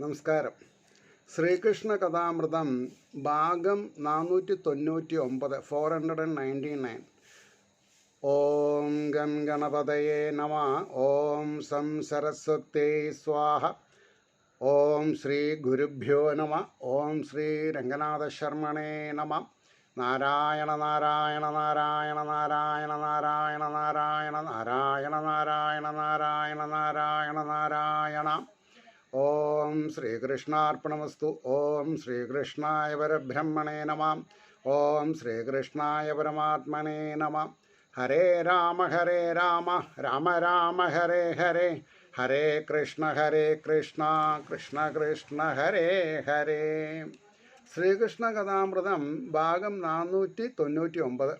നമസ്കാരം. ശ്രീകൃഷ്ണ കഥാമൃതം ഭാഗം 499 499. ഓം ഗം ഗണപതയേ നമ. ഓം സം സരസ്വത്യൈ സ്വാഹ. ഓം ശ്രീ ഗുരുഭ്യോ നമ. ഓം ശ്രീ രംഗനാഥശർമ്മണേ നമ. നാരായണ നാരായണ നാരായണ നാരായണ നാരായണ നാരായണ നാരായണ നാരായണ നാരായണ നാരായണ നാരായണ. ഓം ശ്രീകൃഷ്ണാർപ്പണമസ്തു. ഓം ശ്രീകൃഷ്ണായ പരബ്രഹ്മണേ നമ. ഓം ശ്രീകൃഷ്ണായ പരമാത്മനേ നമ. ഹരേ രാമ രാമ രാമ ഹരേ ഹരേ, ഹരേ കൃഷ്ണ കൃഷ്ണ കൃഷ്ണ ഹരേ ഹരേ. ശ്രീകൃഷ്ണ കഥാമൃതം ഭാഗം 499.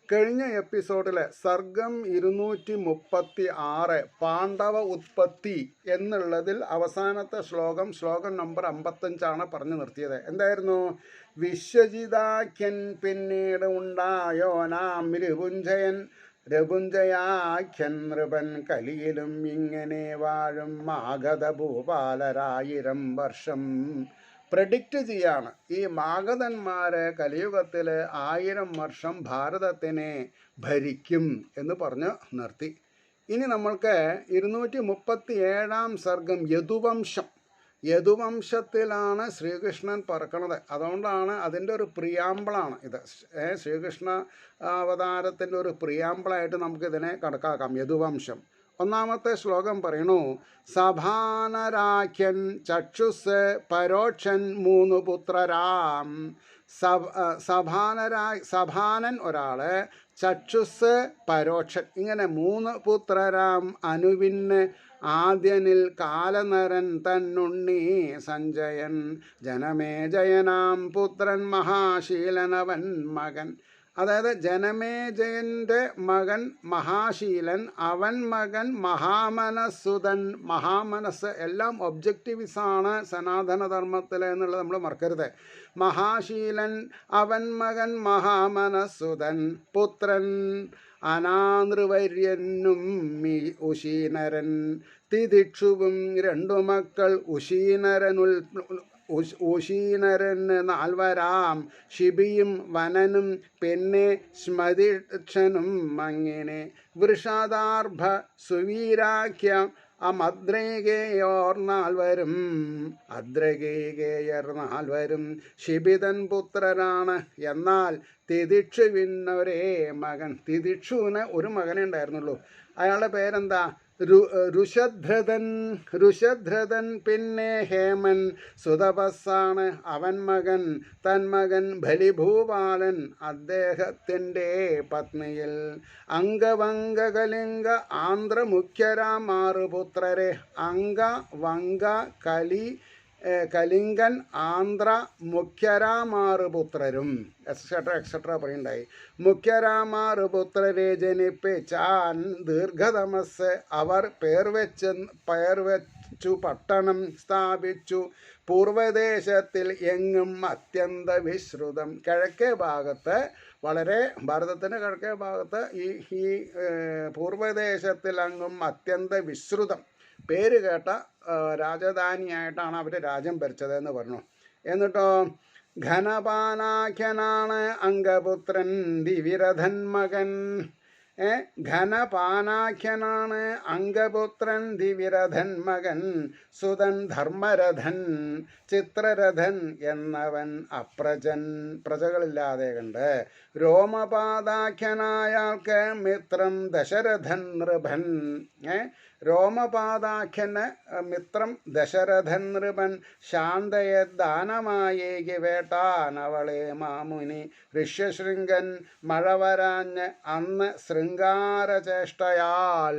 കഴിഞ്ഞ എപ്പിസോഡിലെ സർഗം 236 പാണ്ഡവ ഉത്പത്തി എന്നുള്ളതിൽ അവസാനത്തെ ശ്ലോകം നമ്പർ 55 പറഞ്ഞു നിർത്തിയത്. എന്തായിരുന്നു? വിശ്വജിതാഖ്യൻ പിന്നീട് ഉണ്ടായോനാം രപുഞ്ജയാഖ്യൻ നൃപൻ കലിയിലും ഇങ്ങനെ വാഴും മാഗധ ഭൂപാലരായിരം വർഷം. പ്രഡിക്റ്റ് ചെയ്യാണ് ഈ മാഗധന്മാരെ കലിയുഗത്തിൽ 1000 വർഷം ഭാരതത്തിനെ ഭരിക്കും എന്ന് പറഞ്ഞ് നിർത്തി. ഇനി നമ്മൾക്ക് 237 സർഗം യദുവംശത്തിലാണ് ശ്രീകൃഷ്ണൻ പറക്കണത്. അതുകൊണ്ടാണ് അതിൻ്റെ ഒരു പ്രിയാമ്പിളാണ് ഇത്. ശ്രീകൃഷ്ണ അവതാരത്തിൻ്റെ ഒരു പ്രിയാമ്പിളായിട്ട് നമുക്കിതിനെ കണക്കാക്കാം. യദുവംശം. ഒന്നാമത്തെ ശ്ലോകം പറയണു: സഭാനരാഖ്യൻ ചക്ഷുസ് പരോക്ഷൻ 3 പുത്രരാം. സഭാനൻ ഒരാള്, ചക്ഷുസ് പരോക്ഷൻ, ഇങ്ങനെ 3 പുത്രരാം. അനുവിന് ആദ്യനിൽ കാലനരൻ തന്നുണ്ണി സഞ്ജയൻ. ജനമേജയനാം പുത്രൻ മഹാശീലനവൻ മകൻ. അതായത് ജനമേജയൻ്റെ മകൻ മഹാശീലൻ, അവൻ മകൻ മഹാമനസ്സുതൻ. മഹാമനസ് എല്ലാം ഒബ്ജക്റ്റീവ്സാണ് സനാതനധർമ്മത്തിൽ എന്നുള്ളത് നമ്മൾ മറക്കരുത്. മഹാശീലൻ, അവൻ മകൻ മഹാമനസ്സുതൻ. പുത്രൻ അനാനൃവര്യനും ഉശീനരൻ. തിദിക്ഷുവും 2 മക്കൾ ഉശീനരന് 4 ശിബിയും വനനും പിന്നെ സ്മതിക്ഷനും. അങ്ങനെ വൃഷാദാർഭ സുവീരാഖ്യ അദ്രഗേയോർ 4 ശിബിതൻ പുത്രരാണ്. എന്നാൽ തിദിക്ഷുവിനൊരേ മകൻ. തിദിക്ഷുവിന് ഒരു മകനേ ഉണ്ടായിരുന്നുള്ളൂ. അയാളുടെ പേരെന്താ? ഋഷധ്രതൻ പിന്നെ ഹേമൻ. സുതപസ്സാണ് അവൻ മകൻ. തന്മകൻ ബലിഭൂപാലൻ അദ്ദേഹത്തിൻ്റെ പത്നിയിൽ. അംഗവംഗ കലിംഗ ആന്ധ്ര മുഖ്യരാം 6 പുത്രരെ. അംഗ വംഗ കലിംഗൻ ആന്ധ്ര മുഖ്യരാം 6 പുത്രരും എക്സെട്ര പറയുണ്ടായി. മുഖ്യരാം 6 പുത്രരെ ജനിപ്പിച്ചാൻ ദീർഘതമസ്. അവർ പേർ വെച്ചു പട്ടണം സ്ഥാപിച്ചു. പൂർവദേശത്തിൽ എങ്ങും അത്യന്ത വിശ്രുതം. കിഴക്കേ ഭാഗത്ത്, വളരെ ഭാരതത്തിൻ്റെ കിഴക്കേ ഭാഗത്ത് ഈ പൂർവദേശത്തിൽ അങ്ങും അത്യന്ത വിശ്രുതം, പേര് കേട്ട രാജധാനിയായിട്ടാണ് അവർ രാജ്യം ഭരിച്ചതെന്ന് പറഞ്ഞു. എന്നിട്ടോ ഘനപാനാഖ്യനാണ് അംഗപുത്രൻ ദിവിരഥൻ മകൻ. ഘനപാനാഖ്യനാണ് അംഗപുത്രൻ ദിവിരഥൻ മകൻ. സുതൻ ധർമ്മരഥൻ ചിത്രരഥൻ എന്നവൻ അപ്രജൻ, പ്രജകളില്ലാതെ കണ്ട്. രോമപാദാഖ്യനായാൾക്ക് മിത്രം ദശരഥൻ നൃപൻ. രോമപാദാഖ്യന് മിത്രം ദശരഥൻ നൃപൻ. ശാന്തയെ ദാനമായേകി വേട്ടാനവളെ മാമുനി. ഋഷ്യശൃംഗൻ മഴ വരാഞ്ഞ് അന്ന് ശൃംഗാരചേഷ്ടയാൽ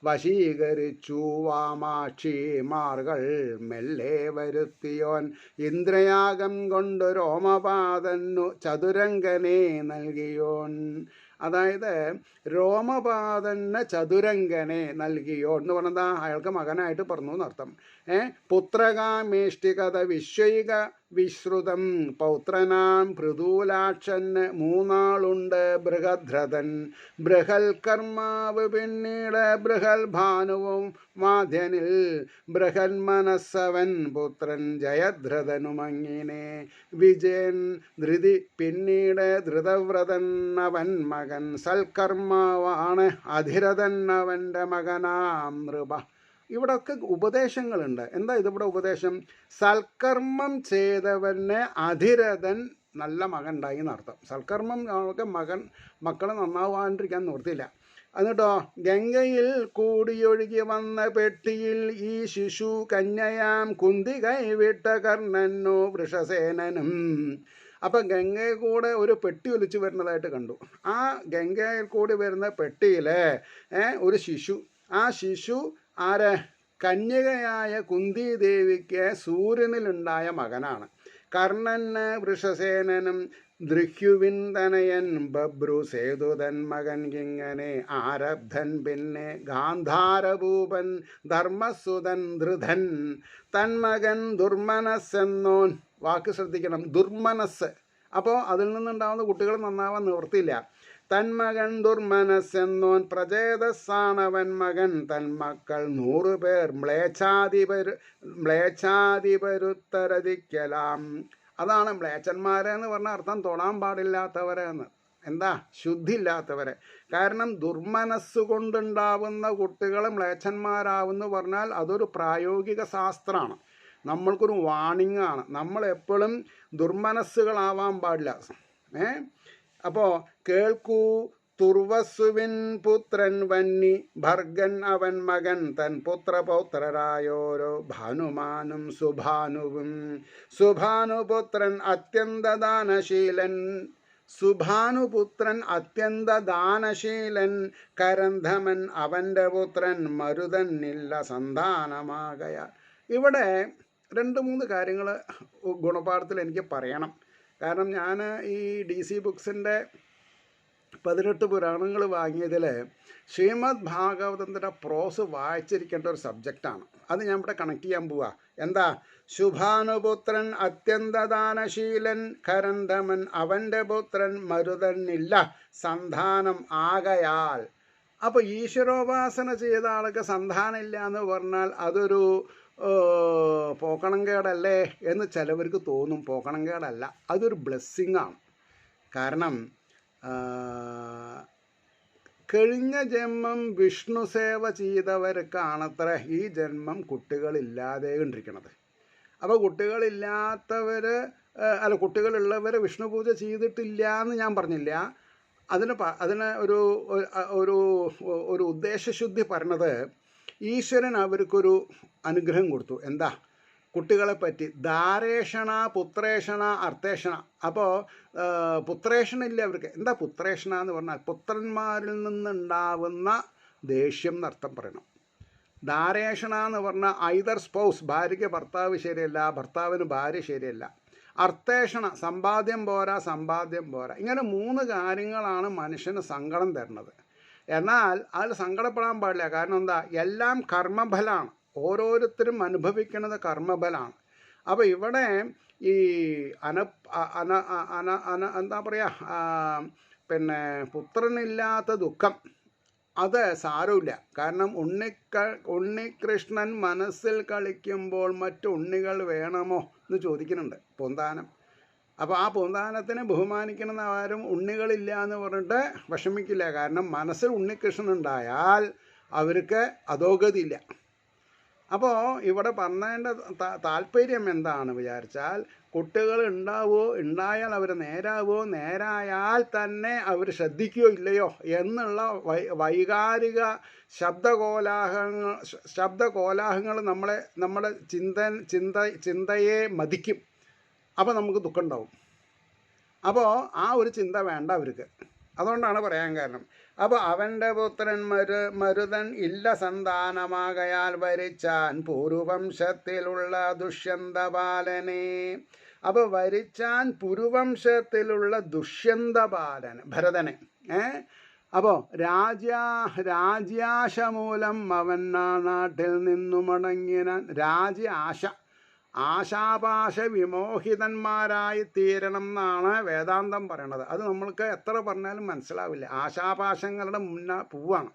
വശീകരിച്ചു വാമാക്ഷിമാർകൾ മെല്ലെ വരുത്തിയോൻ. ഇന്ദ്രയാഗം കൊണ്ട് രോമപാദനു ചതുരംഗനെ നൽകിയോൻ. അതായത് രോമപാദന് ചതുരംഗനെ നൽകിയോ എന്ന് പറഞ്ഞാൽ അയാൾക്ക് മകനായിട്ട് പറഞ്ഞു എന്നർത്ഥം. പുത്രകാമേഷ്ടികത വിശ്വൈക വിശ്രുതം പൗത്രനാം പൃഥൂലാക്ഷന് മൂന്നാളുണ്ട് ബൃഹദ്രഥൻ ബൃഹൽ കർമാവ് പിന്നീട് ബൃഹൽ ഭാനുവും മാധ്യനിൽ ബൃഹൻ മനസ്സവൻ പുത്രൻ ജയദ്രഥനുമങ്ങിനെ വിജയൻ ധൃതി പിന്നീട് ധൃതവ്രതൻ അവൻ മകൻ സൽക്കർമാവാണ് അധിരഥൻ അവൻ്റെ മകനാം നൃപ. ഇവിടെയൊക്കെ ഉപദേശങ്ങളുണ്ട്. എന്താ ഇതിവിടെ ഉപദേശം? സൽക്കർമ്മം ചെയ്തവന് അധിരഥൻ നല്ല മകൻ ഉണ്ടായി എന്നർത്ഥം. സൽക്കർമ്മം അവർക്ക് മക്കൾ നന്നാവാണ്ടിരിക്കാൻ നിർത്തിയില്ല. എന്നിട്ടോ ഗംഗയിൽ കൂടിയൊഴുകി വന്ന പെട്ടിയിൽ ഈ ശിശു കന്യയാം കുന്തി കൈവിട്ട കർണനോ വൃഷസേനനും. അപ്പം ഗംഗയിൽ കൂടെ ഒരു പെട്ടി ഒലിച്ചു വരുന്നതായിട്ട് കണ്ടു. ആ ഗംഗയിൽ കൂടി വരുന്ന പെട്ടിയിൽ ഒരു ശിശു, ആ ശിശു ആര്? കന്യകയായ കുന്തി ദേവിക്ക് സൂര്യനിലുണ്ടായ മകനാണ്. കർണന് വൃഷസേനനും ദൃഹ്യുവിൻ തനയൻ ബബ്രു സേതുതൻ മകൻ ഇങ്ങനെ ആരബ്ധൻ പിന്നെ ഗാന്ധാരഭൂപൻ ധർമ്മസുതൻ ധൃതൻ തന്മകൻ ദുർമനസ്സെന്നോൻ. വാക്ക് ശ്രദ്ധിക്കണം, ദുർമനസ്. അപ്പോൾ അതിൽ നിന്നുണ്ടാവുന്ന കുട്ടികൾ നന്നാവാൻ നിവൃത്തിയില്ല. തന്മകൻ ദുർമനസ്സെന്നോൻ പ്രചേതസ്സാണവൻ മകൻ തന്മക്കൾ 100 പേർ മ്ലേച്ഛാതിപരുത്തരതിക്കലാം. അതാണ് മ്ലേച്ഛന്മാരെന്ന് പറഞ്ഞ അർത്ഥം തൊടാൻ പാടില്ലാത്തവരെന്ന്. എന്താ? ശുദ്ധിയില്ലാത്തവരെ. കാരണം ദുർമനസ്സുകൊണ്ടുണ്ടാവുന്ന കുട്ടികൾ മ്ലേച്ഛന്മാരാവെന്ന് പറഞ്ഞാൽ അതൊരു പ്രായോഗിക ശാസ്ത്രമാണ്. നമ്മൾക്കൊരു വാണിംഗ് ആണ്. നമ്മളെപ്പോഴും ദുർമനസ്സുകളാവാൻ പാടില്ല. അപ്പോൾ കേൾക്കൂ, തുർവസുവിൻ പുത്രൻ വന്നി ഭർഗൻ അവൻ മകൻ തൻ പുത്രപൗത്രരായോരോ ഭാനുമാനും സുഭാനുവും. സുഭാനുപുത്രൻ അത്യന്തദാനശീലൻ, സുഭാനുപുത്രൻ അത്യന്തദാനശീലൻ കരന്ധമൻ അവൻ്റെ പുത്രൻ മരുതന്നില്ല സന്താനമാകയാൽ. ഇവിടെ 2-3 കാര്യങ്ങൾ ഗുണപാഠത്തിൽ എനിക്ക് പറയണം. കാരണം ഞാൻ ഈ DC ബുക്സിൻ്റെ 18 പുരാണങ്ങൾ വാങ്ങിയതിൽ ശ്രീമദ് ഭാഗവതത്തിൻ്റെ പ്രോസ് വായിച്ചിരിക്കേണ്ട ഒരു സബ്ജക്റ്റാണ്. അത് ഞാൻ ഇവിടെ കണക്ട് ചെയ്യാൻ പോവാ. എന്താ? ശുഭാനുപുത്രൻ അത്യന്തദാനശീലൻ കരന്ധമൻ അവൻ്റെ പുത്രൻ മരുതന്നില്ല സന്താനം ആകയാൽ. അപ്പോൾ ഈശ്വരോപാസന ചെയ്ത ആൾക്ക് സന്താനം ഇല്ല എന്ന് പറഞ്ഞാൽ അതൊരു പോക്കണംകേടല്ലേ എന്ന് ചിലവർക്ക് തോന്നും. പോക്കണംകേടല്ല, അതൊരു ബ്ലെസ്സിങ് ആണ്. കാരണം കഴിഞ്ഞ ജന്മം വിഷ്ണു സേവ ചെയ്തവർക്കാണത്ര ഈ ജന്മം കുട്ടികളില്ലാതെ കൊണ്ടിരിക്കുന്നത്. അപ്പോൾ കുട്ടികളില്ലാത്തവർ കുട്ടികളുള്ളവർ വിഷ്ണു പൂജ ചെയ്തിട്ടില്ല എന്ന് ഞാൻ പറഞ്ഞില്ല. അതിന് ഒരു ഉദ്ദേശശുദ്ധി പറഞ്ഞത് ഈശ്വരൻ അവർക്കൊരു അനുഗ്രഹം കൊടുത്തു. എന്താ? കുട്ടികളെ പറ്റി ധാരേഷണ പുത്രേഷണ അർത്ഥേഷണ. അപ്പോൾ പുത്രേഷണില്ല അവർക്ക്. എന്താ പുത്രേഷണ എന്ന് പറഞ്ഞാൽ? പുത്രന്മാരിൽ നിന്നുണ്ടാവുന്ന ദേഷ്യം എന്നർത്ഥം പറയണം. ധാരേഷണ എന്ന് പറഞ്ഞാൽ ഐദർ സ്പൗസ്, ഭാര്യയ്ക്ക് ഭർത്താവ് ശരിയല്ല, ഭർത്താവിന് ഭാര്യ ശരിയല്ല. അർത്ഥേഷണ സമ്പാദ്യം പോരാ, സമ്പാദ്യം പോരാ. ഇങ്ങനെ 3 കാര്യങ്ങളാണ് മനുഷ്യന് സങ്കടം തരുന്നത്. എന്നാൽ അതിൽ സങ്കടപ്പെടാൻ പാടില്ല. കാരണം എന്താ? എല്ലാം കർമ്മഫലമാണ്. ഓരോരുത്തരും അനുഭവിക്കുന്നത് കർമ്മഫലമാണ്. അപ്പോൾ ഇവിടെ ഈ എന്താ പറയുക, പിന്നെ പുത്രനില്ലാത്ത ദുഃഖം അത് സാരമില്ല. കാരണം ഉണ്ണികൃഷ്ണൻ മനസ്സിൽ കളിക്കുമ്പോൾ മറ്റു ഉണ്ണികൾ വേണമോ എന്ന് ചോദിക്കുന്നുണ്ട് പൊന്താനം. അപ്പോൾ ആ പൊന്താനത്തിനെ ബഹുമാനിക്കണമെന്ന് ആരും ഉണ്ണികളില്ല എന്ന് പറഞ്ഞിട്ട് വിഷമിക്കില്ല. കാരണം മനസ്സിൽ ഉണ്ണികൃഷ്ണൻ ഉണ്ടായാൽ അവർക്ക് അധോഗതിയില്ല. അപ്പോൾ ഇവിടെ പറഞ്ഞതിൻ്റെ താല്പര്യം എന്താണ് വിചാരിച്ചാൽ, കുട്ടികൾ ഉണ്ടായാൽ അവർ നേരായാൽ തന്നെ അവർ ശ്രദ്ധിക്കുകയോ ഇല്ലയോ എന്നുള്ള വൈകാരിക ശബ്ദകോലാഹങ്ങൾ നമ്മുടെ ചിന്തയെ മതിക്കും. അപ്പോൾ നമുക്ക് ദുഃഖം ഉണ്ടാവും. അപ്പോൾ ആ ഒരു ചിന്ത വേണ്ട അവർക്ക്. അതുകൊണ്ടാണ് പറയാൻ കാരണം. അപ്പോൾ അവൻ്റെ പുത്രൻ മരുതൻ ഇല്ല സന്താനമാകയാൽ വരിച്ചാൻ പുരുവംശത്തിലുള്ള ദുഷ്യന്തപാലനെ. അപ്പോൾ വരിച്ചാൻ പുരുവംശത്തിലുള്ള ദുഷ്യന്തപാലൻ ഭരതനെ. അപ്പോൾ രാജ്യാശ മൂലം അവൻ നാട്ടിൽ നിന്നു മടങ്ങിനാൻ. രാജ്യാശ, ആശാപാശ വിമോഹിതന്മാരായി തീരണം എന്നാണ് വേദാന്തം പറയണത്. അത് നമ്മൾക്ക് എത്ര പറഞ്ഞാലും മനസ്സിലാവില്ല. ആശാപാശങ്ങളുടെ പൂവാണ്.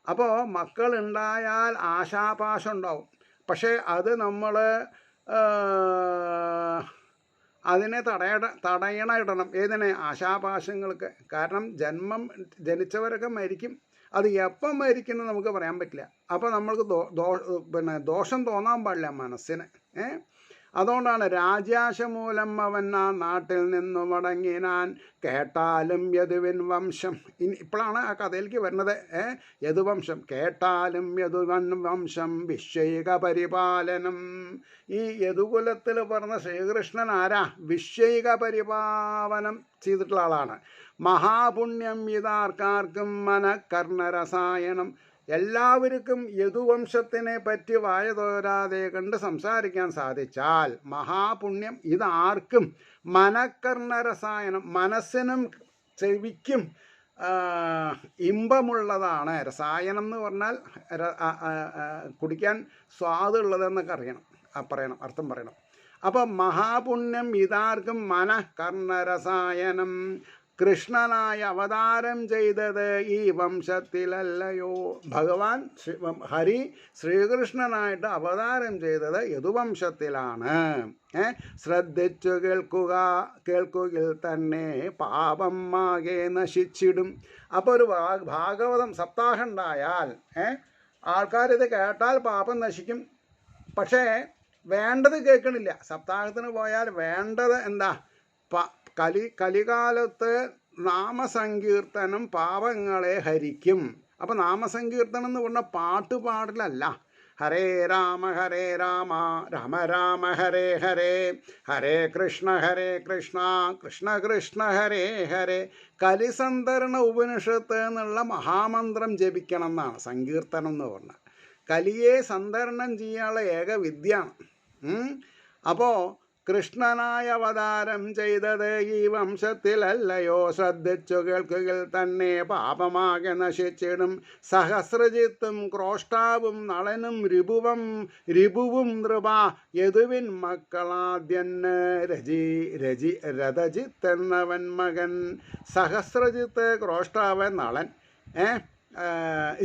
അപ്പോൾ മക്കളുണ്ടായാൽ ആശാപാശം ഉണ്ടാവും. പക്ഷേ അത് നമ്മൾ അതിനെ തടയണം. ഏതിനെ? ആശാപാശങ്ങൾക്ക്. കാരണം ജനിച്ചവരൊക്കെ മരിക്കും. അത് എപ്പം മരിക്കുന്നത് നമുക്ക് പറയാൻ പറ്റില്ല. അപ്പോൾ നമ്മൾക്ക് ദോഷം തോന്നാൻ പാടില്ല മനസ്സിന്. അതുകൊണ്ടാണ് രാജ്യാശമൂലം അവൻ ആ നാട്ടിൽ നിന്നു മടങ്ങിനാൻ കേട്ടാലും യദുവിൻ വംശം. ഇപ്പോഴാണ് ആ കഥയിലേക്ക് വരുന്നത്. യദുവംശം കേട്ടാലും യദുവൻ വംശം വിശ്വൈക പരിപാലനം. ഈ യദുകുലത്തിൽ പറഞ്ഞ ശ്രീകൃഷ്ണൻ ആരാ? വിശ്വൈക പരിപാലനം ചെയ്തിട്ടുള്ള ആളാണ്. മഹാപുണ്യം ഇതാർക്കാർക്കും മനഃകർണരസായനം. എല്ലാവർക്കും യദുവംശത്തിനെ പറ്റി വായ തോരാതെ കണ്ട് സംസാരിക്കാൻ സാധിച്ചാൽ മഹാപുണ്യം. ഇതാർക്കും മനഃകർണരസായനം, മനസ്സിനും ചെവിക്കും ഇമ്പമുള്ളതാണ്. രസായനം എന്ന് പറഞ്ഞാൽ കുടിക്കാൻ സ്വാദുള്ളതെന്നൊക്കെ പറയണം, അർത്ഥം പറയണം. അപ്പം മഹാപുണ്യം ഇതാർക്കും മനഃകർണരസായനം. കൃഷ്ണനായ അവതാരം ചെയ്തത് ഈ വംശത്തിലല്ലയോ. ഭഗവാൻ ഹരി ശ്രീകൃഷ്ണനായിട്ട് അവതാരം ചെയ്തത് യദുവംശത്തിലാണ്. ശ്രദ്ധിച്ചു കേൾക്കുകയിൽ തന്നെ പാപം ആകെ നശിച്ചിടും. അപ്പോൾ ഒരു ഭാഗവതം സപ്താഹം ഉണ്ടായാൽ ആൾക്കാരിത് കേട്ടാൽ പാപം നശിക്കും. പക്ഷേ വേണ്ടത് കേൾക്കണില്ല. സപ്താഹത്തിന് പോയാൽ വേണ്ടത് എന്താ? കലികാലത്ത് നാമസങ്കീർത്തനം പാപങ്ങളെ ഹരിക്കും. അപ്പം നാമസങ്കീർത്തനം എന്ന് പറഞ്ഞാൽ പാട്ട് പാടലല്ല. ഹരേ രാമ രാമ രാമ ഹരേ ഹരേ, ഹരേ കൃഷ്ണ കൃഷ്ണ കൃഷ്ണ ഹരേ ഹരേ. കലിസന്ധരണ ഉപനിഷത്ത് എന്നുള്ള മഹാമന്ത്രം ജപിക്കണം എന്നാണ് സങ്കീർത്തനം എന്ന് പറഞ്ഞാൽ. കലിയെ സന്ധരണം ചെയ്യാനുള്ള ഏക വിദ്യയാണ്. അപ്പോൾ കൃഷ്ണനായ അവതാരം ചെയ്തത് ഈ വംശത്തിലല്ലയോ. ശ്രദ്ധിച്ചു കേൾക്കുകയിൽ തന്നെ പാപമാകെ നശിച്ചിടും. സഹസ്രജിത്തും ക്രോഷ്ടാവും നളനും രിപുവും നൃപ യദുവിൻ മക്കളാദ്യന് രഥജിത്ത് എന്നവൻ മകൻ. സഹസ്രജിത്ത്, ക്രോഷ്ടാവ്, നളൻ,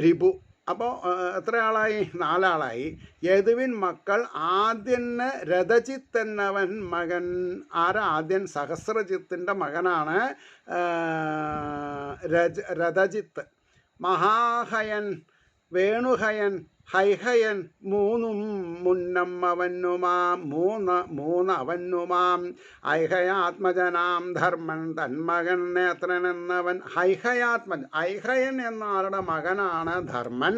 രിപു. അപ്പോൾ എത്ര ആളായി? 4 ആളായി. യദുവിൻ മക്കൾ ആദ്യന് രഥജിത്ത് എന്നവൻ മകൻ. ആരാ? ആദ്യൻ സഹസ്രജിത്തിൻ്റെ മകനാണ് രഥജിത്ത്. മഹാഹയൻ, വേണുഹയൻ, ഹൈഹയൻ മൂന്നും അവനുമാം. ഐഹയാത്മജനാം ധർമ്മൻ തന്മകൻ നേത്രൻ എന്നവൻ. ഐഹയൻ എന്ന ആളുടെ മകനാണ് ധർമ്മൻ.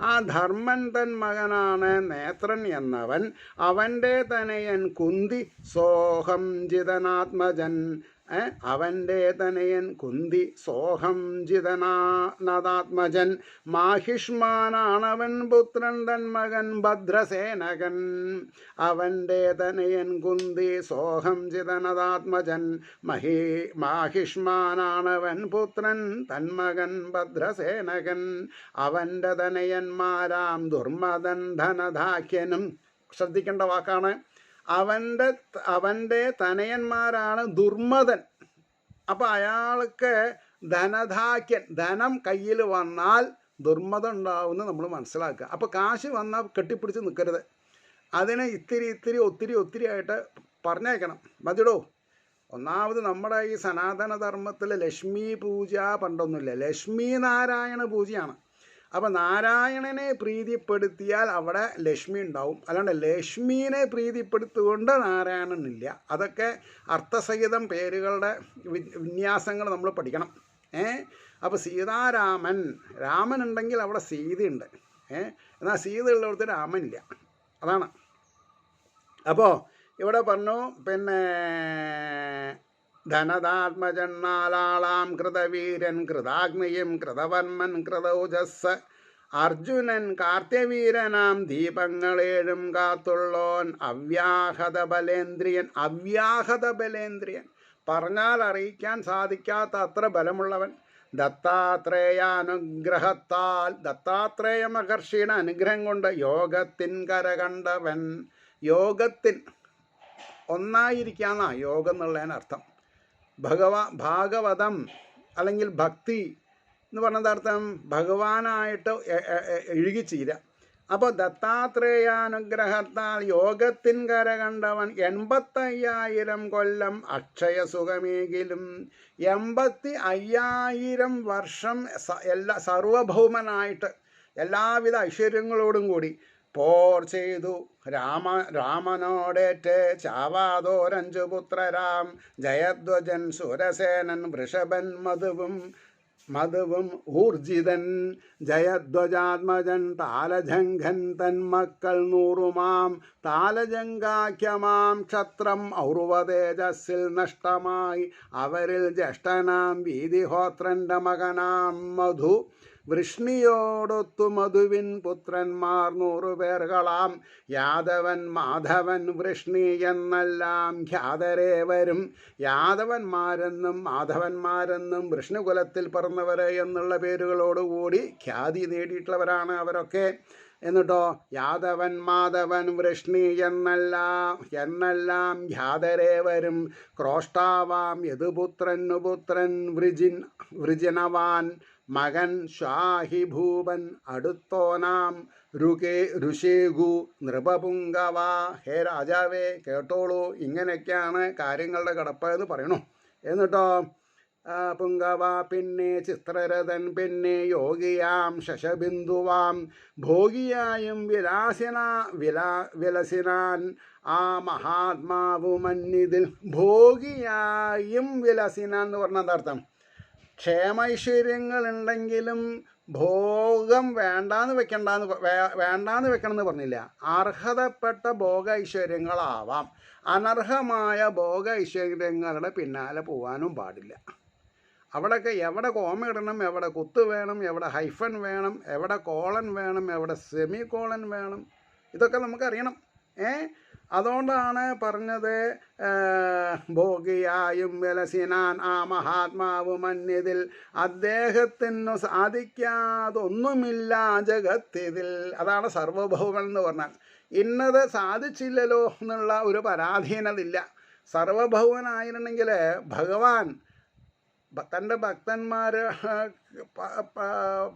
ആ ധർമ്മൻ തൻ മകനാണ് നേത്രൻ എന്നവൻ. അവൻ്റെ തനയൻ കുന്തി സോഹം ജിതനാത്മജൻ. അവൻ്റെ തനയൻ കുന്തി സോഹം ജിതനാത്മജൻ. മാഹിഷ്മാനാണവൻ പുത്രൻ തൻ മകൻ ഭദ്രസേനകൻ. അവൻ്റെ തനയൻ കുന്തി സോഹം ജിതനാത്മജൻ. മാഹിഷ്മാനാണവൻ പുത്രൻ തൻ മകൻ ഭദ്രസേനകൻ. അവൻ്റെ തനയന്മാരാം ദുർമദൻ ധനധാക്യനും. ശ്രദ്ധിക്കേണ്ട വാക്കാണ്. അവൻ്റെ തനയന്മാരാണ് ദുർമദൻ. അപ്പം അയാൾക്ക് ധനധാക്യൻ, ധനം കയ്യിൽ വന്നാൽ ദുർമദം ഉണ്ടാവുമെന്ന് നമ്മൾ മനസ്സിലാക്കുക. അപ്പോൾ കാശ് വന്നാൽ കെട്ടിപ്പിടിച്ച് നിൽക്കരുത്. അതിനെ ഒത്തിരി ആയിട്ട് പറഞ്ഞേക്കണം. മതിടോ. ഒന്നാമത് നമ്മുടെ ഈ സനാതന ധർമ്മത്തിൽ ലക്ഷ്മി പൂജ പണ്ടൊന്നുമില്ല. ലക്ഷ്മി നാരായണ പൂജയാണ്. അപ്പം നാരായണനെ പ്രീതിപ്പെടുത്തിയാൽ അവിടെ ലക്ഷ്മി ഉണ്ടാവും. അല്ലാണ്ട് ലക്ഷ്മീനെ പ്രീതിപ്പെടുത്തുകൊണ്ട് നാരായണനില്ല. അതൊക്കെ അർത്ഥസഹിതം പേരുകളുടെ വിന്യാസങ്ങൾ നമ്മൾ പഠിക്കണം. അപ്പോൾ രാമൻ ഉണ്ടെങ്കിൽ അവിടെ സീതയുണ്ട്. എന്നാൽ സീത ഉള്ളിടത്ത് രാമനില്ല. അതാണ്. അപ്പോൾ ഇവിടെ പറഞ്ഞു, പിന്നെ ധനദാത്മജന്നാലാളാം കൃതവീരൻ കൃതാഗ്നിയും കൃതവർമ്മൻ കൃതൗജസ്. അർജുനൻ കാർത്യവീരനാം ദീപങ്ങളേഴും കാത്തുള്ളോൻ അവ്യാഹത ബലേന്ദ്രിയൻ. പറഞ്ഞാൽ അറിയിക്കാൻ സാധിക്കാത്ത അത്ര ബലമുള്ളവൻ. ദത്താത്രേയാനുഗ്രഹത്താൽ, ദത്താത്രേയ മഹർഷിയുടെ അനുഗ്രഹം കൊണ്ട് യോഗത്തിൻ കരകണ്ടവൻ. ഒന്നായിരിക്കാന്നാ യോഗം എന്നുള്ളതിനർത്ഥം. ഭാഗവതം അല്ലെങ്കിൽ ഭക്തി എന്ന് പറഞ്ഞത് അർത്ഥം ഭഗവാനായിട്ട് ഇഴുകിച്ചീര. അപ്പോൾ ദത്താത്രേയാനുഗ്രഹത്താൽ യോഗത്തിൻ കര കണ്ടവൻ 85,000 കൊല്ലം അക്ഷയസുഖമേകിലും 85,000 വർഷം സർവഭൗമനായിട്ട് എല്ലാവിധ ഐശ്വര്യങ്ങളോടും കൂടി പോർ ചെയ്തു രാമനോടേറ്റ് ചാവാതോരഞ്ചു പുത്രരാം ജയധ്വജൻ സുരസേനൻ വൃഷഭൻ മധുവും ഊർജിതൻ ജയധ്വജാത്മജൻ താലജംഘൻ തന്മക്കൾ 100 താലജംഗാഖ്യമാം ക്ഷത്രം ഔർവതേജസ്സിൽ നഷ്ടമായി അവരിൽ ജ്യേഷ്ഠനാം വീതിഹോത്രൻ്റെ മകനാം മധു വൃഷ്ണിയോടൊത്തു മധുവിൻ പുത്രന്മാർ 100 പേർകളാം യാദവൻ മാധവൻ വൃഷ്ണി എന്നെല്ലാം ഖ്യാതരേവരും. യാദവന്മാരെന്നും മാധവന്മാരെന്നും വൃഷ്ണികുലത്തിൽ പിറന്നവർ എന്നുള്ള പേരുകളോടുകൂടി ഖ്യാതി നേടിയിട്ടുള്ളവരാണ് അവരൊക്കെ. എന്നിട്ടോ യാദവൻ മാധവൻ വൃഷ്ണി എന്നെല്ലാം ഖ്യാതരേവരും. ക്രോഷ്ടാവാം യദുപുത്രൻ വൃജിനവാൻ മകൻ ശ്വാഹിഭൂപൻ അടുത്തോനാം ഋഷേഗു നൃപപുങ്കവ. ഹേ രാജാവേ കേട്ടോളൂ, ഇങ്ങനെയൊക്കെയാണ് കാര്യങ്ങളുടെ കിടപ്പ് എന്ന് പറയണു. എന്നിട്ടോ പുങ്കവ പിന്നെ ചിത്രരഥൻ പിന്നെ യോഗിയാം ശശബിന്ദുവാം ഭോഗിയായും വിലസിനാൻ ആ മഹാത്മാവു മന്നിതിൽ. ഭോഗിയായും വിലസിനാൻ എന്ന് പറഞ്ഞ അർത്ഥം ക്ഷേമൈശ്വര്യങ്ങളുണ്ടെങ്കിലും ഭോഗം വേണ്ടാന്ന് വെക്കണമെന്ന് പറഞ്ഞില്ല. അർഹതപ്പെട്ട ഭോഗ ഐശ്വര്യങ്ങളാവാം, അനർഹമായ ഭോഗ ഐശ്വര്യങ്ങളുടെ പിന്നാലെ പോകാനും പാടില്ല. അവിടെയൊക്കെ എവിടെ കോമ ഇടണം, എവിടെ കുത്ത് വേണം, എവിടെ ഹൈഫൻ വേണം, എവിടെ കോളൻ വേണം, എവിടെ സെമി കോളൻ വേണം, ഇതൊക്കെ നമുക്കറിയണം. അതുകൊണ്ടാണ് പറഞ്ഞത് ഭോഗിയായും വിലസിനാൻ ആ മഹാത്മാവ് മന്യതിൽ അദ്ദേഹത്തിനു സാധിക്കാതൊന്നുമില്ല ജഗത്തിതിൽ. അതാണ് സർവഭൗമൻ എന്ന് പറഞ്ഞാൽ. ഇന്നത് സാധിച്ചില്ലല്ലോ എന്നുള്ള ഒരു പരാധീനതയില്ല. സർവഭൗമനായിരുന്നെങ്കിൽ ഭഗവാൻ തൻ്റെ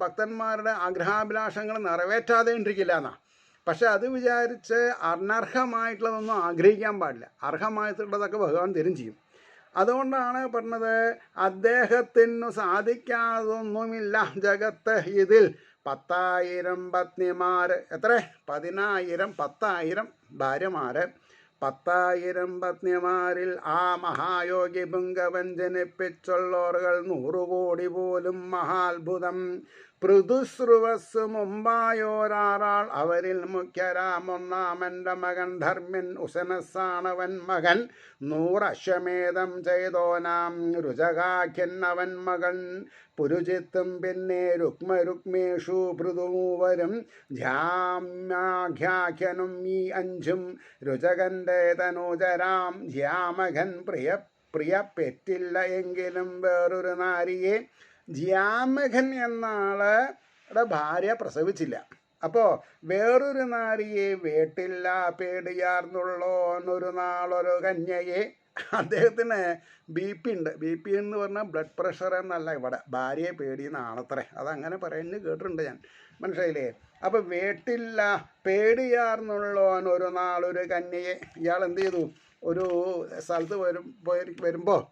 ഭക്തന്മാരുടെ ആഗ്രഹാഭിലാഷങ്ങൾ നിറവേറ്റാതെ ഇരിക്കില്ല എന്നാ. പക്ഷെ അത് വിചാരിച്ച് അനർഹമായിട്ടുള്ളതൊന്നും ആഗ്രഹിക്കാൻ പാടില്ല. അർഹമായിട്ടുള്ളതൊക്കെ ഭഗവാൻ തരും ചെയ്യും. അതുകൊണ്ടാണ് പറഞ്ഞത് അദ്ദേഹത്തിനു സാധിക്കാതൊന്നുമില്ല ജഗത്ത് ഇതിൽ. 10,000 പത്നിമാർ, എത്ര 10,000 ഭാര്യമാർ, 10,000 പത്നിമാരിൽ ആ മഹായോഗി പുങ്കവൻ ജനിപ്പിച്ചുള്ളോറുകൾ 100 കോടി പോലും മഹാത്ഭുതം. പൃഥുശ്രുവസ് മുമ്പായോരാൾ അവരിൽ മുഖ്യരാം ഒന്നാമൻ്റെ മകൻ ധർമ്മ്യൻ ഉസനസാണവൻ മകൻ. 100 അശ്വമേധം ചെയ്തോനാം രുചകാഖ്യൻ അവൻ മകൻ. പുരുജിത്തും പിന്നെ രുക്മേഷു പൃഥുമൂവരും ധ്യാമ്യാഖ്യാഖ്യനും ഈ 5 രുചകൻ്റെ തനൂജരാം. ധ്യാമകൻ പ്രിയപ്പെറ്റില്ല എങ്കിലും വേറൊരു നാരിയെ. ധ്യാമകൻ എന്നാളുടെ ഭാര്യ പ്രസവിച്ചില്ല. അപ്പോൾ വേറൊരു നാരിയെ വേട്ടില്ല പേടിയാർന്നുള്ളോന്നൊരു നാളൊരു കന്യയെ. അദ്ദേഹത്തിന് BP ഉണ്ട്. BP എന്ന് പറഞ്ഞാൽ ബ്ലഡ് പ്രഷർ എന്നല്ല, ഇവിടെ ഭാര്യയെ പേടിയെന്നാണത്രേ. അതങ്ങനെ പറയുന്നത് കേട്ടിട്ടുണ്ട് ഞാൻ, മനസ്സിലായില്ലേ? അപ്പോൾ വേട്ടില്ല പേടിയാർന്നുള്ളോന്നൊരു നാളൊരു കന്യയെ. ഇയാൾ എന്ത് ചെയ്തു? ഒരു സ്ഥലത്ത് വരുമ്പോൾ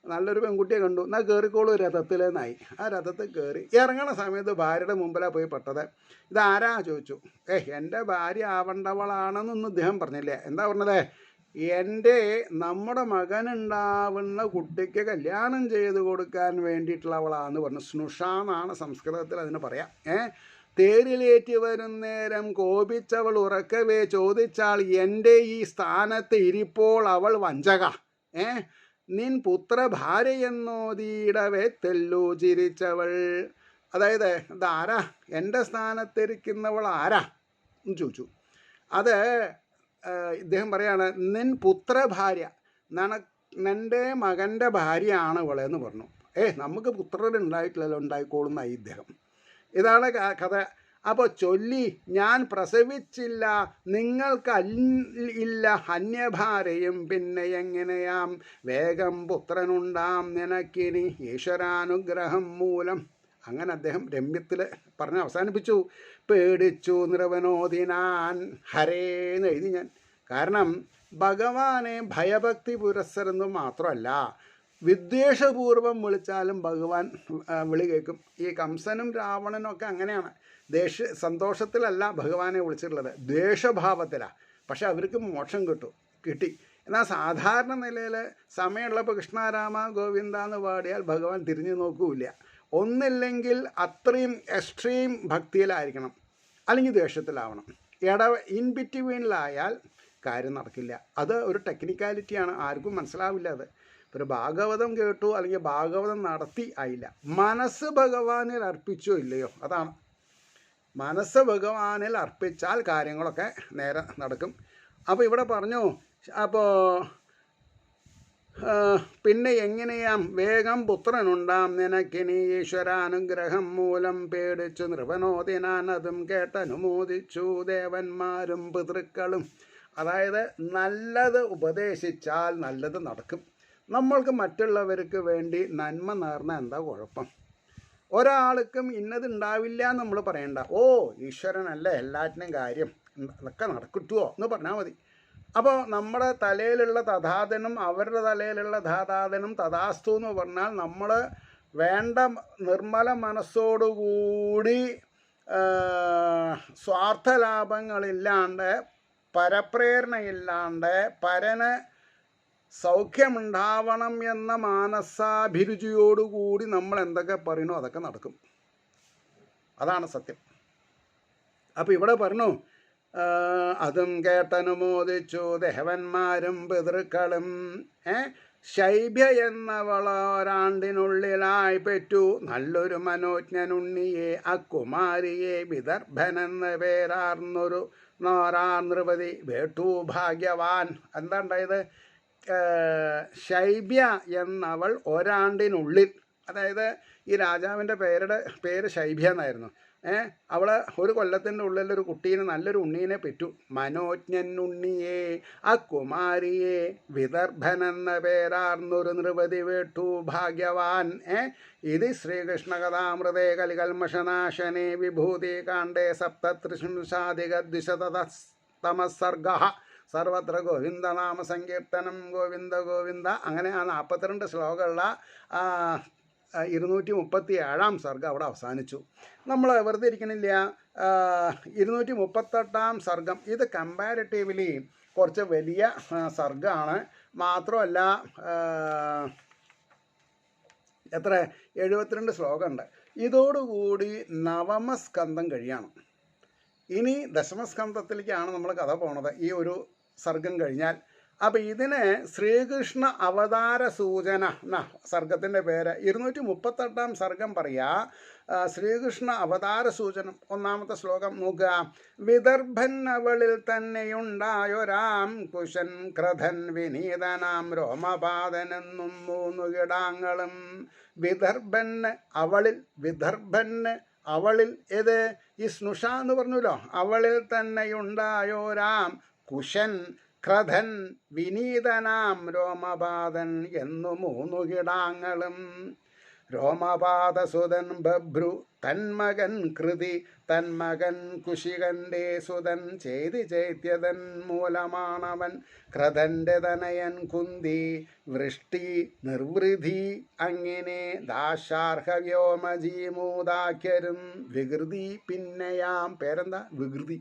നല്ലൊരു പെൺകുട്ടിയെ കണ്ടു. എന്നാൽ കയറിക്കോളൂ രഥത്തിലെന്നായി. ആ രഥത്തിൽ കയറി ഇറങ്ങണ സമയത്ത് ഭാര്യയുടെ മുമ്പിലാണ് പോയി പെട്ടത്. ഇതാരാ ചോദിച്ചു. എൻ്റെ ഭാര്യ ആവേണ്ടവളാണെന്നൊന്നും ഇദ്ദേഹം പറഞ്ഞില്ലേ. എന്താ പറഞ്ഞത്? നമ്മുടെ മകനുണ്ടാവുന്ന കുട്ടിക്ക് കല്യാണം ചെയ്ത് കൊടുക്കാൻ വേണ്ടിയിട്ടുള്ളവളാന്ന് പറഞ്ഞു. സ്നുഷ എന്നാണ് സംസ്കൃതത്തിൽ അതിന് പറയാം. തേരിലേറ്റി വരുന്നേരം കോപിച്ചവൾ ഉറക്കവേ ചോദിച്ചാൽ എൻ്റെ ഈ സ്ഥാനത്ത് ഇരിപ്പോൾ അവൾ വഞ്ചക. നിൻ പുത്രഭാര്യയെന്നോതിയിടവേ തെല്ലു ചിരിച്ചവൾ. അതായത് ഇതാരാ, എൻ്റെ സ്ഥാനത്തിരിക്കുന്നവൾ ആരാ എന്ന് ചോദിച്ചു. അത് ഇദ്ദേഹം പറയാണ്, നിൻ പുത്രഭാര്യ, നിൻ്റെ മകൻ്റെ ഭാര്യയാണ് ഇവളെന്ന് പറഞ്ഞു. നമുക്ക് പുത്രരുണ്ടായിട്ടില്ലല്ലോ, ഉണ്ടായിക്കോളുന്നായി ഇദ്ദേഹം. ഇതാണ് കഥ. അപ്പോൾ ചൊല്ലി ഞാൻ പ്രസവിച്ചില്ല, നിങ്ങൾക്കില്ല അന്യഭാര്യയും, പിന്നെ എങ്ങനെയാം വേഗം പുത്രനുണ്ടാം നിനക്കിനി ഈശ്വരാനുഗ്രഹം മൂലം. അങ്ങനെ അദ്ദേഹം രമ്യത്തിൽ പറഞ്ഞ് അവസാനിപ്പിച്ചു. പേടിച്ചു നിറവനോദിനാൻ ഹരേന്ന് എഴുതി ഞാൻ. കാരണം ഭഗവാനെ ഭയഭക്തി പുരസ്സരെന്ന് മാത്രമല്ല, വിദ്വേഷപൂർവം വിളിച്ചാലും ഭഗവാൻ വിളി കേൾക്കും. ഈ കംസനും രാവണനും ഒക്കെ അങ്ങനെയാണ്. സന്തോഷത്തിലല്ല ഭഗവാനെ വിളിച്ചിട്ടുള്ളത്, ദ്വേഷഭാവത്തിലാണ്. പക്ഷെ അവർക്ക് മോക്ഷം കിട്ടി. എന്നാൽ സാധാരണ നിലയിൽ സമയമുള്ളപ്പോൾ കൃഷ്ണാരാമ ഗോവിന്ദ എന്ന് പാടിയാൽ ഭഗവാൻ തിരിഞ്ഞു നോക്കൂല. ഒന്നില്ലെങ്കിൽ അത്രയും എക്സ്ട്രീം ഭക്തിയിലായിരിക്കണം, അല്ലെങ്കിൽ ദ്വേഷത്തിലാവണം. ഇൻ ബിറ്റ്വീനിലായാൽ കാര്യം നടക്കില്ല. അത് ഒരു ടെക്നിക്കാലിറ്റിയാണ്, ആർക്കും മനസ്സിലാവില്ല. അത് ഒരു ഭാഗവതം കേട്ടു അല്ലെങ്കിൽ ഭാഗവതം നടത്തി ആയില്ല. മനസ്സ് ഭഗവാനിൽ അർപ്പിച്ചോ ഇല്ലയോ, അതാണ്. മനസ്സ് ഭഗവാനിൽ അർപ്പിച്ചാൽ കാര്യങ്ങളൊക്കെ നേരെ നടക്കും. അപ്പോൾ ഇവിടെ പറഞ്ഞു, അപ്പോൾ പിന്നെ എങ്ങനെയാം വേഗം പുത്രനുണ്ടാം നിനക്കിനി ഈശ്വരാനുഗ്രഹം മൂലം. പേടിച്ചു നൃപനോദിനാൻ അതും കേട്ടനുമോദിച്ചു ദേവന്മാരും പിതൃക്കളും. അതായത് നല്ലത് ഉപദേശിച്ചാൽ നല്ലത് നടക്കും. നമ്മൾക്ക് മറ്റുള്ളവർക്ക് വേണ്ടി നന്മ നേർന്ന എന്താ കുഴപ്പം? ഒരാൾക്കും ഇന്നതുണ്ടാവില്ല എന്ന് നമ്മൾ പറയണ്ട. ഓ ഈശ്വരനല്ലേ എല്ലാറ്റിനും കാര്യം, അതൊക്കെ നടക്കിട്ടുവോ എന്ന് പറഞ്ഞാൽ മതി. അപ്പോൾ നമ്മുടെ തലയിലുള്ള തഥാതനും അവരുടെ തലയിലുള്ള ധാതാതനും തഥാസ്തു എന്ന് പറഞ്ഞാൽ നമ്മൾ വേണ്ട നിർമ്മല മനസ്സോടുകൂടി സ്വാർത്ഥലാഭങ്ങളില്ലാണ്ട് പരപ്രേരണയില്ലാണ്ട് പരന് സൗഖ്യമുണ്ടാവണം എന്ന മാനസാഭിരുചിയോടുകൂടി നമ്മൾ എന്തൊക്കെ പറയണോ അതൊക്കെ നടക്കും. അതാണ് സത്യം. അപ്പോൾ ഇവിടെ പറഞ്ഞു, അതും കേട്ടനുമോദിച്ചു ദേവന്മാരും പിതൃക്കളും. ശൈബ്യ എന്നവളോരാണ്ടിനുള്ളിലായി പെറ്റു നല്ലൊരു മനോജ്ഞനുണ്ണിയെ, അക്കുമാരിയെ വിദർഭനെന്ന പേരാർന്നൊരു നൃപതി വേട്ടു ഭാഗ്യവാൻ. എന്താ ഉണ്ടായത്? ശൈബ്യ എന്നവൾ ഒരാണ്ടിനുള്ളിൽ, അതായത് ഈ രാജാവിൻ്റെ പേര് ശൈബ്യ എന്നായിരുന്നു. അവൾ ഒരു കൊല്ലത്തിൻ്റെ ഉള്ളിൽ ഒരു കുട്ടീനെ, നല്ലൊരു ഉണ്ണീനെ പെറ്റു. മനോജ്ഞനുണ്ണിയെ അക്കുമാരിയെ വിദർഭനെന്ന പേരാർന്നൊരു നൃപതി വേട്ടു ഭാഗ്യവാൻ. ഇത് ശ്രീകൃഷ്ണകഥാമൃതേ കലികൽമഷനാശനെ വിഭൂതി കാണ്ഡേ സപ്തത്രിശുംശാധികദ്വിശതമസ്സർഗ സർവത്ര ഗോവിന്ദനാമ സങ്കീർത്തനം ഗോവിന്ദ ഗോവിന്ദ. അങ്ങനെ ആ 42 ശ്ലോകമുള്ള 237 സർഗം അവിടെ അവസാനിച്ചു. നമ്മൾ വെറുതെ ഇരിക്കണില്ല. 238 സർഗം ഇത് കമ്പാരിറ്റീവ്ലി കുറച്ച് വലിയ സർഗമാണ്. മാത്രമല്ല 72 ശ്ലോകമുണ്ട്. ഇതോടുകൂടി നവമസ്കന്ധം കഴിയാണ്. ഇനി ദശമസ്കന്ധത്തിലേക്കാണ് നമ്മൾ കഥ പോണത് ഈ ഒരു സർഗം കഴിഞ്ഞാൽ. അപ്പം ഇതിന് ശ്രീകൃഷ്ണ അവതാര സൂചന എന്നാ സർഗത്തിൻ്റെ പേര്. 238 സർഗം പറയാ ശ്രീകൃഷ്ണ അവതാര സൂചനം. ഒന്നാമത്തെ ശ്ലോകം നോക്കുക. വിദർഭൻ അവളിൽ തന്നെയുണ്ടായൊരാം കുശൻ ക്രധൻ വിനീതനാം രോമപാതനെന്നും 3 കിടാങ്ങളും. വിദർഭന് അവളിൽ ഏത് ഈ സ്നുഷ എന്ന് പറഞ്ഞല്ലോ, അവളിൽ തന്നെയുണ്ടായോരാം കുശൻ ക്രധൻ വിനീതനാം രോമപാതൻ എന്നു 3 കിടാങ്ങളും. രോമപാതസുതൻ ബഭ്രു തന്മകൻ കൃതി, തന്മകൻ കുശികന്റെ സുതൻ ചൈത്യതൻ മൂലമാണവൻ. ക്രധന്റെ തനയൻ കുന്തി വൃഷ്ടി നിർവൃതി. അങ്ങനെ ദാശാർഹ വ്യോമജീമൂതാഖ്യരും വികൃതി. പിന്നെയാം പേരെന്താ? വികൃതി.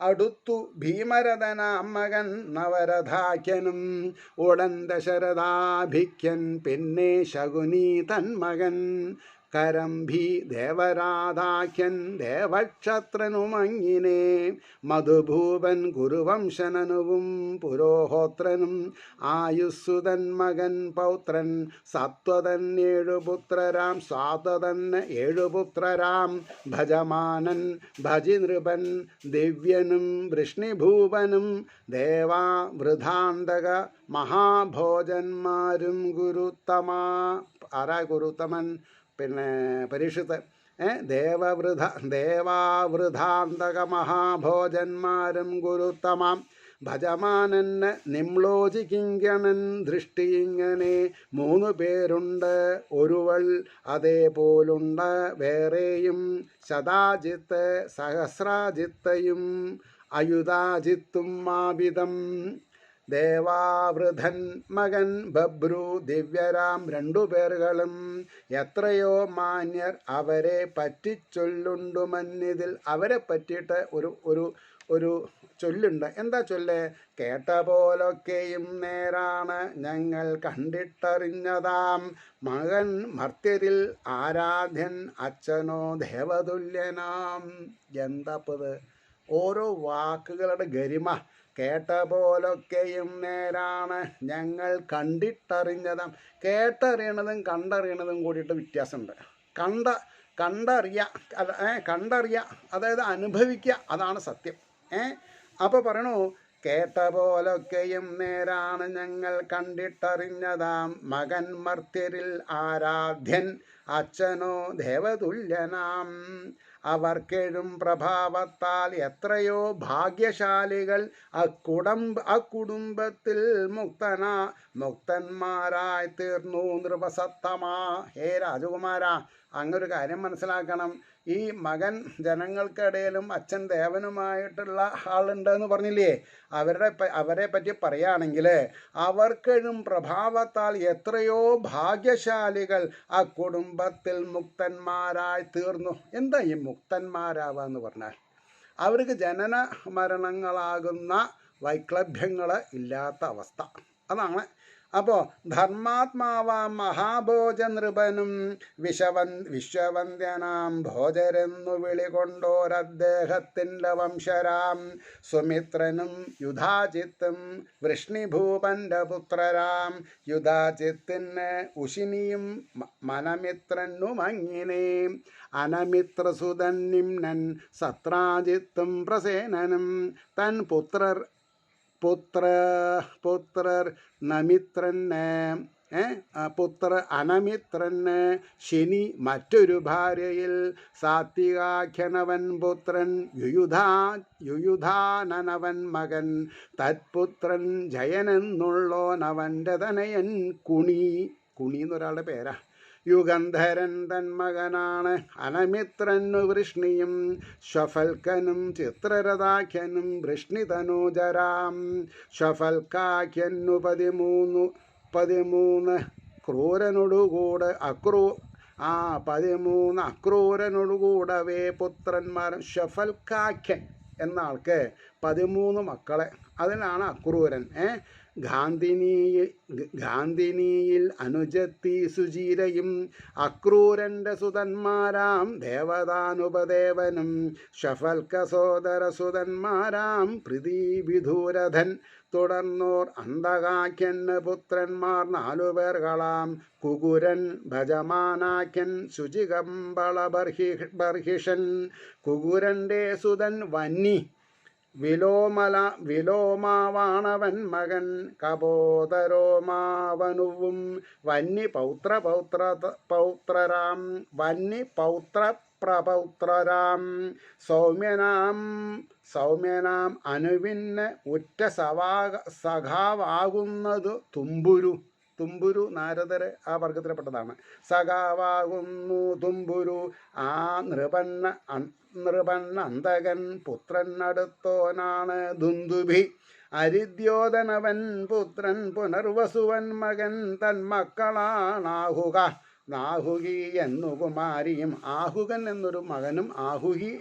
അടുത്തു ഭീമരഥനാം മകൻ നവരഥാഖ്യനും. ഉടൻ ദശരഥാഭിഖ്യൻ പിന്നെ ശകുനി തന്മകൻ. കരംഭി ദേവരാധാഖ്യൻ ദേവക്ഷത്രനുമങ്ങിനെ. മധുഭൂപൻ കുരുവംശനനുവും പുരോഹോത്രനും. ആയുസ്സുതൻ മകൻ പൗത്രൻ സത്വതൻ 7 പുത്രരാം. സ്വാതതൻ 7 പുത്രരാം. ഭജമാനൻ ഭജിനൃപൻ ദിവ്യനും വൃഷ്ണിഭൂപനും. ദേവാ വൃഥാന്തക മഹാഭോജന്മാരും. ഗുരുത്തമ ആരാ ഗുരുത്തമൻ? പിന്നെ പരീക്ഷത്ത്. ദേവാവൃതാന്തക മഹാഭോജന്മാരും ഗുരുത്തമാം ഭജമാനന് നിംലോചിക്കിങ്കണൻ ദൃഷ്ടിയിങ്ങനെ 3 പേരുണ്ട് ഒരുവൾ അതേപോലുണ്ട് വേറെയും ശതാജിത്ത് സഹസ്രാജിത്തയും അയുധാജിത്തും മാവിധം ദേവാവൃധൻ മകൻ ബബ്രു ദിവ്യരാം 2 പേരുകളും എത്രയോ മാന്യർ അവരെ പറ്റിച്ചൊല്ലുണ്ടു മന്നിതിൽ അവരെ പറ്റിയിട്ട് ഒരു ചൊല്ലുണ്ട്. എന്താ ചൊല്ല്? കേട്ട പോലൊക്കെയും നേരാണ് ഞങ്ങൾ കണ്ടിട്ടറിഞ്ഞതാം മകൻ മർത്യരിൽ ആരാധ്യൻ അച്ഛനോ ദേവതുല്യനാം. എന്താപ്പത്? ഓരോ വാക്കുകളുടെ ഗരിമ. കേട്ട പോലൊക്കെയും നേരാണ് ഞങ്ങൾ കണ്ടിട്ടറിഞ്ഞതാം. കേട്ടറിയണതും കണ്ടറിയണതും കൂടിയിട്ട് വ്യത്യാസമുണ്ട്. കണ്ടറിയുക അതായത് അനുഭവിക്കുക, അതാണ് സത്യം. അപ്പോൾ പറയണു, കേട്ട പോലൊക്കെയും നേരാണ് ഞങ്ങൾ കണ്ടിട്ടറിഞ്ഞതാം മകൻ മർത്യരിൽ ആരാധ്യൻ അച്ഛനോ ദേവതുല്യനാം. അവർക്കെഴും പ്രഭാവത്താൽ എത്രയോ ഭാഗ്യശാലികൾ അക്കുടുംബത്തിൽ മുക്തന്മാരായി തീർന്നു നൃപസത്തമാ. ഹേ രാജകുമാരാ, അങ്ങൊരു കാര്യം മനസ്സിലാക്കണം. ഈ മകൻ ജനങ്ങൾക്കിടയിലും അച്ഛൻ ദേവനുമായിട്ടുള്ള ആളുണ്ടെന്ന് പറഞ്ഞില്ലേ? അവരെ പറ്റി പറയുകയാണെങ്കിൽ അവർക്കെഴും പ്രഭാവത്താൽ എത്രയോ ഭാഗ്യശാലികൾ ആ കുടുംബത്തിൽ മുക്തന്മാരായി തീർന്നു. എന്താ ഈ മുക്തന്മാരാവുക എന്ന് പറഞ്ഞാൽ? അവർക്ക് ജനന മരണങ്ങളാകുന്ന വൈക്ലഭ്യങ്ങൾ ഇല്ലാത്ത അവസ്ഥ, അതാണ്. അപ്പോൾ ധർമാത്മാവാം മഹാഭോജ നൃപനും വിശ്വവന്ദ്യനാം ഭോജരെന്നു വിളികൊണ്ടോരദ്ദേഹത്തിൻ്റെ വംശരാം സുമിത്രനും യുധാചിത്തും വൃഷ്ണിഭൂപൻ്റെ പുത്രരാം. യുധാചിത്തിന് ഉശിനിയും മനമിത്രനുമങ്ങിനെ അനമിത്രസുതൻ നിമ്നൻ സത്രാജിത്തും പ്രസേനനും തൻ പുത്രർ നമിത്രന് അനമിത്രന് ശനി മറ്റൊരു ഭാര്യയിൽ സാത്വികാഖ്യനവൻ പുത്രൻ യുയുധാനവൻ മകൻ തത്പുത്രൻ ജയനെന്നുള്ളോനവൻ്റെ തനയൻ കുണി എന്നൊരാളുടെ പേരാ. യുഗന്ധരൻ തൻ മകനാണ് അനമിത്രനു വൃഷ്ണിയും ശ്വഫൽക്കനും ചിത്രരഥാഖ്യനും വൃഷ്ണിതനൂജരാം. ശ്വഫൽക്കാഖ്യനു 13 ക്രൂരനോടുകൂടെ 13 അക്രൂരനോടുകൂടവേ പുത്രന്മാരും. ശ്വഫൽക്കാഖ്യൻ എന്ന ആൾക്ക് 13 മക്കളെ, അതിലാണ് അക്രൂരൻ. ഗാന്ധിനിയിൽ അനുജത്തി സുചീരയും അക്രൂരൻ്റെ സുതന്മാരാം ദേവതാനുപദേവനും ഷഫൽക്ക സോദര സുതന്മാരാം പൃഥ്വിധൂരധൻ. തുടർന്നോർ അന്തകാഖ്യന് പുത്രന്മാർ 4 പേർകളാം കുകുരൻ ഭജമാനാഖ്യൻ ശുചികമ്പള ബർഹിഷൻ. കുകുരൻ്റെ സുതൻ വന്നി വിലോമാവാണവൻ മകൻ കപോതരോമാവനുവും വന്നി പൗത്രരാം പ്രപൗത്രരാം. സൗമ്യനാം അനുവിന് ഉറ്റ സഖാവാകുന്നത് തുമ്പുരു നാരദര് ആ വർഗത്തിൽപ്പെട്ടതാണ്. സഖാവാകുന്നു തുമ്പുരു. ആ നൃപന്നന്തകൻ പുത്രൻ അടുത്തോനാണ് ദുന്ദുഭി. അരിദ്യോധനവൻ പുത്രൻ പുനർവസുവൻ മകൻ തന്മക്കളാണാഹുക നാഹുകി എന്നു കുമാരിയും. ആഹുകൻ എന്നൊരു മകനും ആഹുകി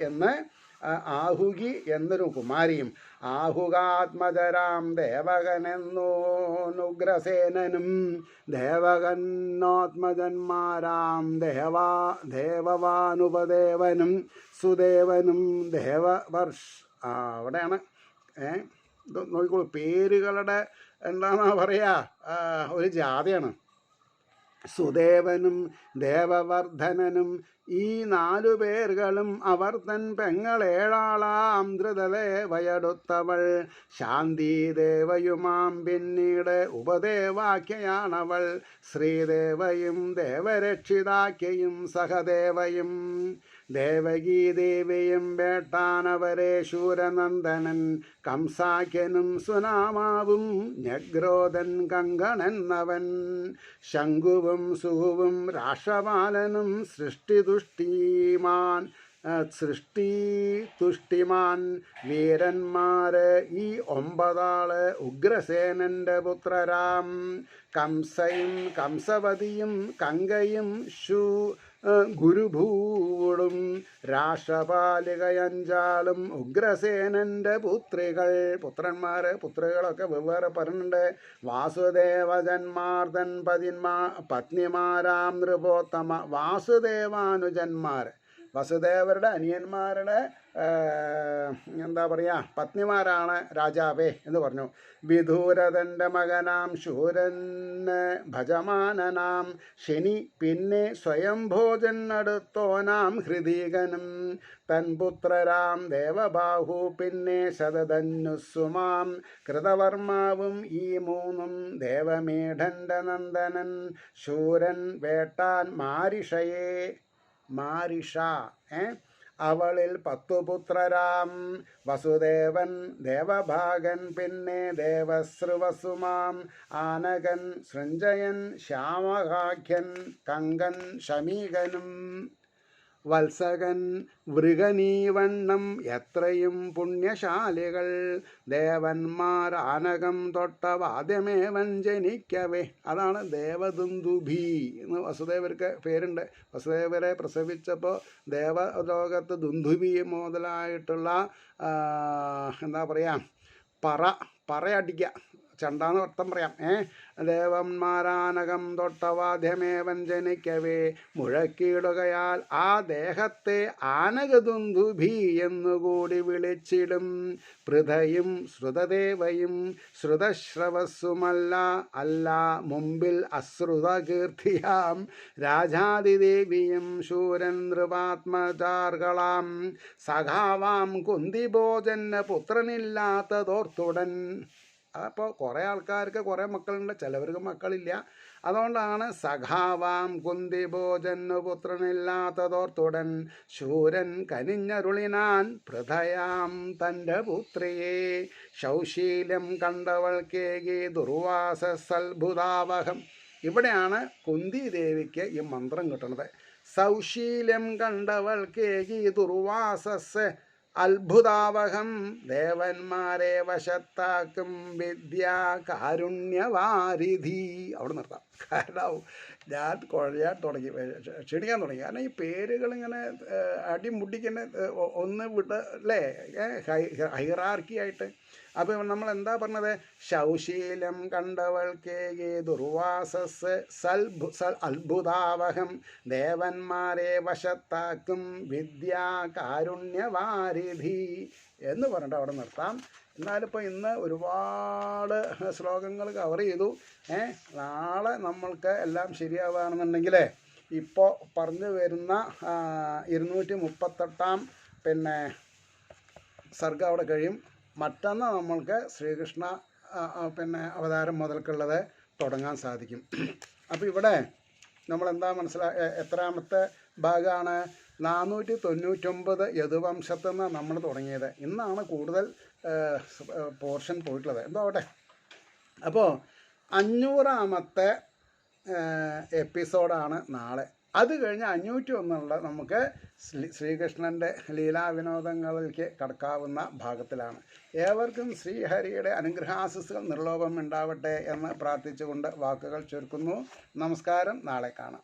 എന്നൊരു കുമാരിയും. ആഹുകാത്മജരാം ദേവകനെന്നുഗ്രസേനനും ദേവകന്നാത്മജന്മാരാം ദേവവാനുപദേവനും സുദേവനും അവിടെയാണ് ഇത് നോക്കിക്കോളൂ. പേരുകളുടെ എന്താണെന്നാ പറയുക, ഒരു ജാതിയാണ്. സുദേവനും ദേവവർദ്ധനനും ഈ 4 പേர்களுം അവർ തൻ പെങ്ങളേഴാളാം ധൃതദേവയടുത്തവൾ. ശാന്തിദേവയുമാം പിന്നീട് ഉപദേവാക്യയാണവൾ. ശ്രീദേവയും ദേവരക്ഷിതാക്യയും സഹദേവയും. ദേവകീദേവിയും വേട്ടാനവരെ ശൂരനന്ദനൻ കംസാഖ്യനും സുനാമാവും ഞഗ്രോധൻ കങ്കണെന്നവൻ. ശംഖുവും സുഹുവും രാഷ്ട്രപാലനും സൃഷ്ടിതുഷ്ടിമാൻ വീരന്മാര് ഈ 9 ഉഗ്രസേനന്റെ പുത്രരാം. കംസയും കംസവതിയും കങ്കയും ഗുരുഭൂവും രാഷ്ട്രപാലികയഞ്ചാളും ഉഗ്രസേനന്റെ പുത്രന്മാരൊക്കെ വെവ്വേറെ പറയുന്നുണ്ട്. വാസുദേവജന്മാർദ്ദൻ പത്നിമാരാം നൃപോത്തമ. വാസുദേവാനുജന്മാർ, വസുദേവരുടെ അനിയന്മാരുടെ എന്താ പറയുക പത്നിമാരാണ് രാജാവേ എന്ന് പറഞ്ഞു. വിദൂരതൻ്റെ മകനാം ശൂരന് ഭജമാനനാം ശനി, പിന്നെ സ്വയംഭോജൻ അടുത്തോനാം ഹൃദീകനും. തൻപുത്രരാം ദേവബാഹു, പിന്നെ ശതധനുസ്സുമാം കൃതവർമാവും ഈ 3 ദേവമേഢന്റെ നന്ദനൻ. ശൂരൻ വേട്ടാൻ മാരിഷ അവളിൽ 10 പുത്രരാം. വസുദേവൻ ദേവഭാഗൻ, പിന്നെ ദേവശ്രുവസുമാം ആനകൻ സൃഞ്ജയൻ ശ്യാമകാഖ്യൻ കങ്കൻ ശമീകനും. വത്സകൻ വൃഗനീവണ്ണം എത്രയും പുണ്യശാലികൾ. ദേവന്മാർ ആനകം തൊട്ട വാദ്യമേവൻ ജനിക്കവേ. അതാണ് ദേവദുന്ദുഭി എന്ന് വസുദേവർക്ക് പേരുണ്ട്. വസുദേവരെ പ്രസവിച്ചപ്പോൾ ദേവലോകത്ത് ദുന്ദുഭി മുതലായിട്ടുള്ള എന്താ പറയുക പറയടിക്കുക, ചണ്ടാന്ന് അർത്ഥം പറയാം. ദേവന്മാരാനകം തൊട്ടവാദ്യമേവൻ ജനിക്കവേ മുഴക്കിയിടുകയാൽ ആ ദേഹത്തെ ആനകദുന്ദുഭി എന്നുകൂടി വിളിച്ചിടും. പൃഥയും ശ്രുതദേവയും ശ്രുതശ്രവസ്സുമല്ല മുമ്പിൽ അശ്രുതകീർത്തിയാം. രാജാതിദേവിയും ശൂരൻ നൃപാത്മജാർകളാം. സഖാവാം കുന്തിഭോജന് പുത്രനില്ലാത്തതോർത്തുടൻ. അപ്പോൾ കുറേ ആൾക്കാർക്ക് കുറേ മക്കളുണ്ട്, ചിലവർക്ക് മക്കളില്ല. അതുകൊണ്ടാണ് സഖാവാം കുന്തിഭോജന് പുത്രനില്ലാത്തതോർത്തുടൻ ശൂരൻ കനിഞ്ഞരുളിനാൻ പൃഥയാം തൻ്റെ പുത്രിയെ. ശൗശീലം കണ്ടവൾക്കേകി ദുർവാസൽഭുതാവഹം. ഇവിടെയാണ് കുന്തി ദേവിക്ക് ഈ മന്ത്രം കിട്ടുന്നത്. സൗശീലം കണ്ടവൾക്കേകി ദുർവാസസ് അത്ഭുതാവഹം. ദേവന്മാരെ വശത്താക്കും വിദ്യാ കാരുണ്യവാരിധി. അവിടെ നിർത്താം. കാരണം ഞാൻ കുഴയാൻ തുടങ്ങി, ക്ഷണിക്കാൻ തുടങ്ങി. കാരണം ഈ പേരുകളിങ്ങനെ അടിമുട്ടിക്കുന്ന ഒന്ന് വിട്ട് അല്ലേ, ഹൈറാർക്കി ആയിട്ട്. അപ്പോൾ നമ്മൾ എന്താ പറഞ്ഞത്? ശൗശീലം കണ്ടവൾക്കേകി ദുർവാസസ് അത്ഭുതാവഹം. ദേവന്മാരെ വശത്താക്കും വിദ്യാ കാരുണ്യവാരിധി എന്ന് പറഞ്ഞിട്ട് അവിടെ നിർത്താം. എന്നാലിപ്പോൾ ഇന്ന് ഒരുപാട് ശ്ലോകങ്ങൾ കവർ ചെയ്തു. നാളെ നമ്മൾക്ക് എല്ലാം ശരിയാവുകയാണെന്നുണ്ടെങ്കിൽ ഇപ്പോൾ പറഞ്ഞു വരുന്ന 238 പിന്നെ സർഗം അവിടെ കഴിയും. മറ്റന്ന് നമ്മൾക്ക് ശ്രീകൃഷ്ണ പിന്നെ അവതാരം മുതൽക്കുള്ളത് തുടങ്ങാൻ സാധിക്കും. അപ്പോൾ ഇവിടെ നമ്മളെന്താ എത്രാമത്തെ ഭാഗമാണ്? 499 യദുവംശത്തിൽ നിന്ന് നമ്മൾ തുടങ്ങിയത്. ഇന്നാണ് കൂടുതൽ പോർഷൻ പോയിട്ടുള്ളത്. എന്തോ ആവട്ടെ. അപ്പോൾ 500ാമത്തെ എപ്പിസോഡാണ് നാളെ. അത് കഴിഞ്ഞ് 501 നമുക്ക് ശ്രീകൃഷ്ണൻ്റെ ലീലാവിനോദങ്ങളിലേക്ക് കടക്കാവുന്ന ഭാഗത്തിലാണ്. ഏവർക്കും ശ്രീഹരിയുടെ അനുഗ്രഹാശിസ്സുകൾ നിർലോഭം ഉണ്ടാവട്ടെ എന്ന് പ്രാർത്ഥിച്ചുകൊണ്ട് വാക്കുകൾ ചുരുക്കുന്നു. നമസ്കാരം. നാളെ കാണാം.